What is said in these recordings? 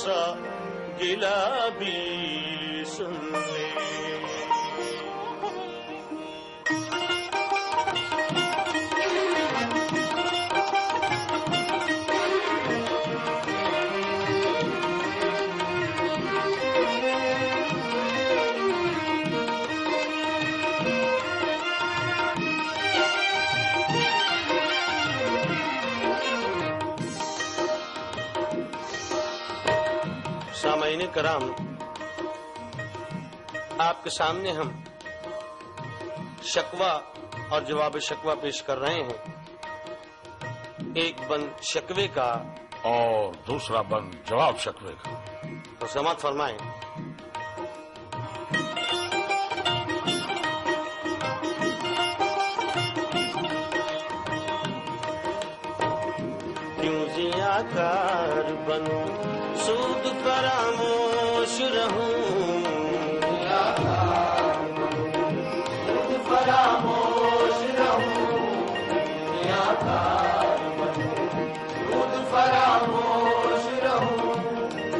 سا گلا بھی سن لے. سامعین کرام، آپ کے سامنے ہم شکوہ اور جواب شکوہ پیش کر رہے ہیں. ایک بند شکوے کا اور دوسرا بند جواب شکوے کا. تو سماعت فرمائیں. کیوں ضیا کار بنوں سود فراموش رہوں، سود فراموش رہوں، سود فراموش رہوں.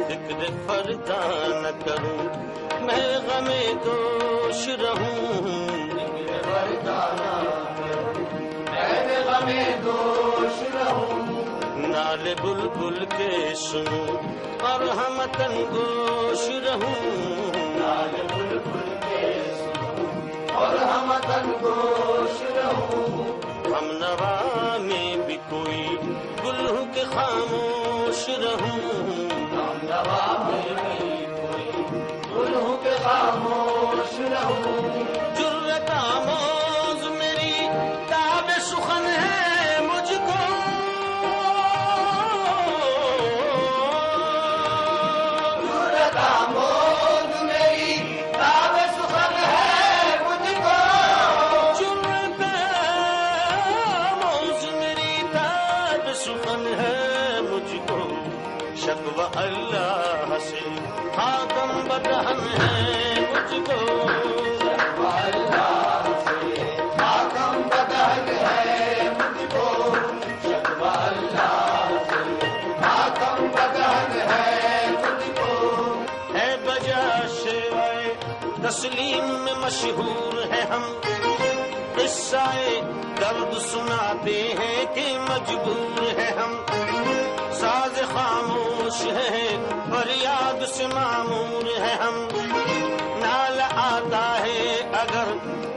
ذکر فردا نہ کروں میں غم دوش رہوں، ذکر فردا نہ کروں میں غم دوش رہوں. نالے بلبل کے سنوں اور ہم تنگوش رہوں، نالے بلبل کے سنوں اور ہم تنگوش رہوں. ہم نوا میں بھی کوئی گل ہو کے خاموش رہوں، ہم نوا میں بھی کوئی گل ہو کے خاموش رہوں. جرت آموز میری تاب سخن ہے مجھ کو، شکوہ اللہ سے خاتم بدہن ہے مجھ کو، شکوہ اللہ سے خاتم بدہن ہے مجھ کو، شکوہ اللہ سے خاتم بدہن ہے مجھ کو. ہے بجا شیوائے تسلیم میں مشہور ہے ہم، قصہ درد سناتے ہیں کہ مجبور ہے ہم. ساز خاموش ہے فریاد سے معمور ہے ہم، نال آتا ہے اگر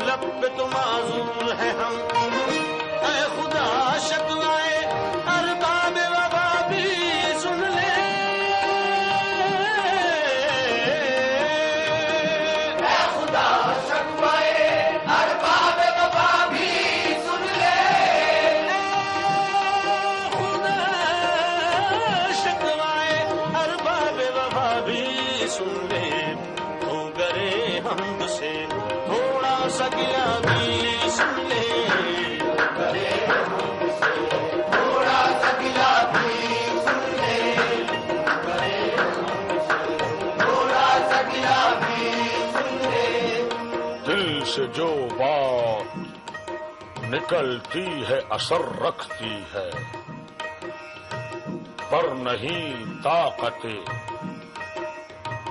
لب پہ تو معذور ہے ہم. اے خدا شکوائے ارباب وبا بھی سن لے، اے خدا شکوائے ارباب وبا بھی سن لے. سن لے تو کرے حمد سے تھوڑا سا گلا بھی سن لے، کرے حمد سے تھوڑا سا گلا بھی سن لے، کرے حمد سے تھوڑا سا گلا بھی سن لے. دل سے جو بات نکلتی ہے اثر رکھتی ہے، پر نہیں طاقت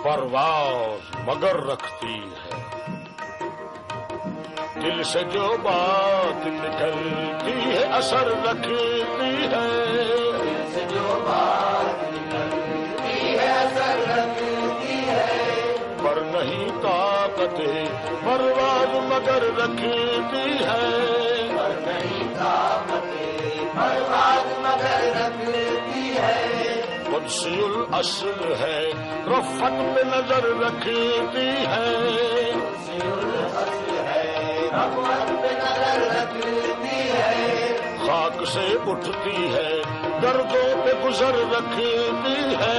پرواز مگر رکھتی ہے. دل سے جو بات نکلتی ہے اثر رکھتی ہے، دل سے جو بات نکلتی ہے اثر رکھتی ہے. پر نہیں طاقت پرواز مگر رکھتی ہے، پر نہیں طاقت پرواز مگر رکھتی ہے. قدسی الاصل ہے رفت پہ نظر رکھتی ہے، قدسی الاصل ہے رفت پہ نظر رکھتی ہے. خاک سے اٹھتی ہے دردوں پہ گزر رکھتی ہے،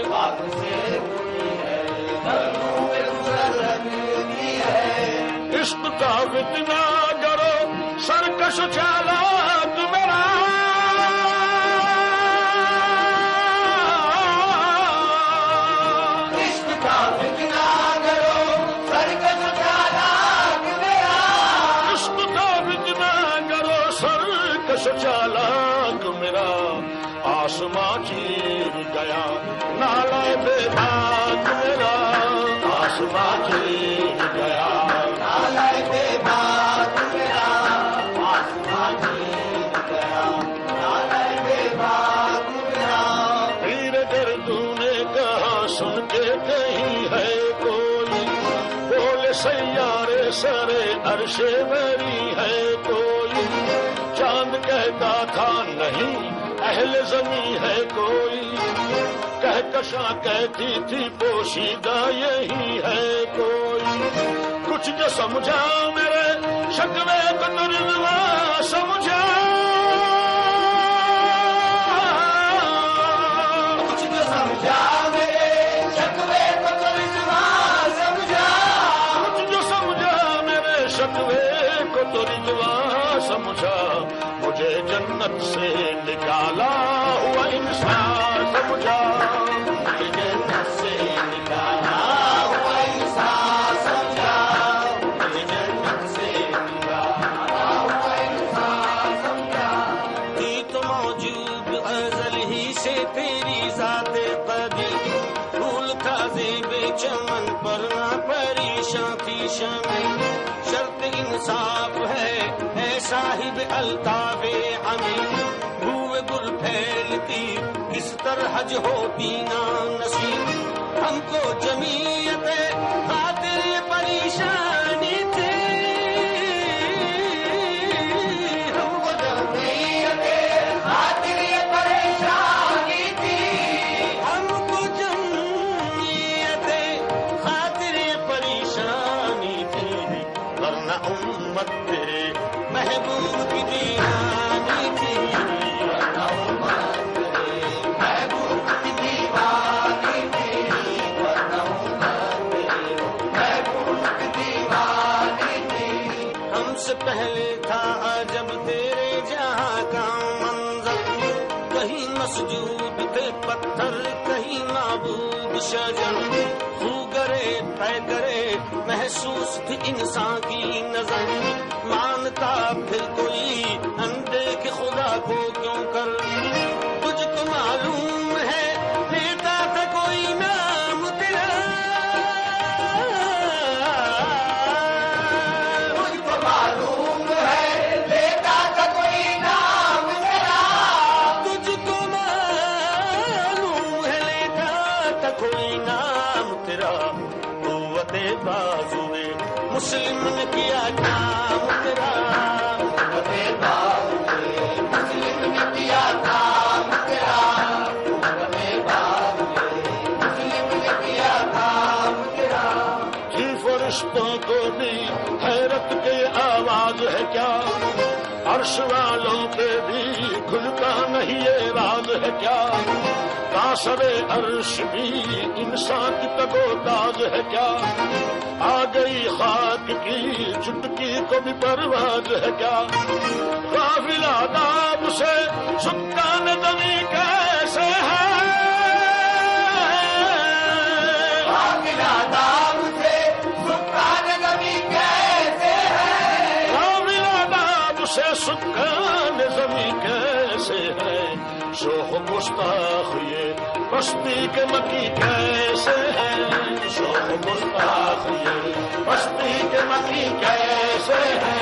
خاک سے اٹھتی ہے دردوں پہ گزر رکھتی ہے. عشق کا فتنہ کرو سرکش چالاک میرا، چالاک میرا آسماں چیر گیا نالے بے باک میرا آسماں چیر گیا نالے بے باک میرا آسماں چیر گیا نالے بے باک میرا پیر گردوں نے کہا سن کے کہیں ہے کوئی بولے سیارے سرے عرش بری ہے کوئی چاند کہتا تھا نہیں اہل زمیں ہے کوئی کہکشاں کہتی تھی پوشیدہ یہی ہے کوئی کچھ جو سمجھا میرے شکوے کو ترجمہ سمجھا کچھ جو سمجھا میرے شکوے کو ترجمہ سمجھا کچھ جو سمجھا میرے شکوے کو ترجمہ سمجھا مجھے جنت سے نکالا ہوا انسان سمجھا مجھے جنت سے نکالا ہوا انسان سمجھا مجھے جنت سے نکالا ہوا انسان سمجھا تھی تو موجود ازل ہی سے تیری ذات قدیم پھول تھا زیب چمن پر نہ پریشان تھی شمع شرط انصاف ہے اے صاحب الطاف ہمیں بوئے گل پھیلتی کس طرح ہوتی نا نصیب ہم کو جمیعت خاطر پریشانی تھی ہم کو جمیعت خاطر پریشانی تھی ہم کو جمیعت خاطر پریشانی تھی ورنہ امت تیرے محبوب کی دیوانی تھی ورنہ امت تیرے محبوب کی دیوانی تھی ورنہ امت تیرے محبوب کی دیوانی تھی ہم سے پہلے تھا جب تیرے جہاں کا منظر کہیں مسجود تھے پتھر کہیں معبود شجر خو گرے طے کرے محسوس تھی انسان کی نظر مانتا پھر کوئی اندیکھ خدا کو کیوں کر تجھ کو معلوم ہے لیتا تھا کوئی نام تیرا تجھ کو معلوم ہے لیتا تھا کوئی نام تیرا تجھ کو معلوم ہے لیتا تھا کوئی نام تیرا قوت بازوئے مسلم نے کیا کام تیرا قوت بازوئے مسلم نے کیا کام تیرا قوت بازوئے مسلم نے کیا کام تیرا جی فرشتوں کو بھی حیرت کی آواز ہے کیا عرش والوں پہ بھی کھلتا نہیں یہ راز ہے کیا کاسر عرش بھی انسان کی تگو تاج ہے کیا آ گئی خاک کی چٹکی کو بھی پرواز ہے کیا غافل آداب سے سکان زمین کیسے ہے غافل آداب سے سکان زمین کیسے ہے غافل آداب سے سکان زمین کیسے ہے شوخ مستاخ یہ بستی کے مکی کیسے ہے شوخ مستاخ یہ بستی کے مکی کیسے ہے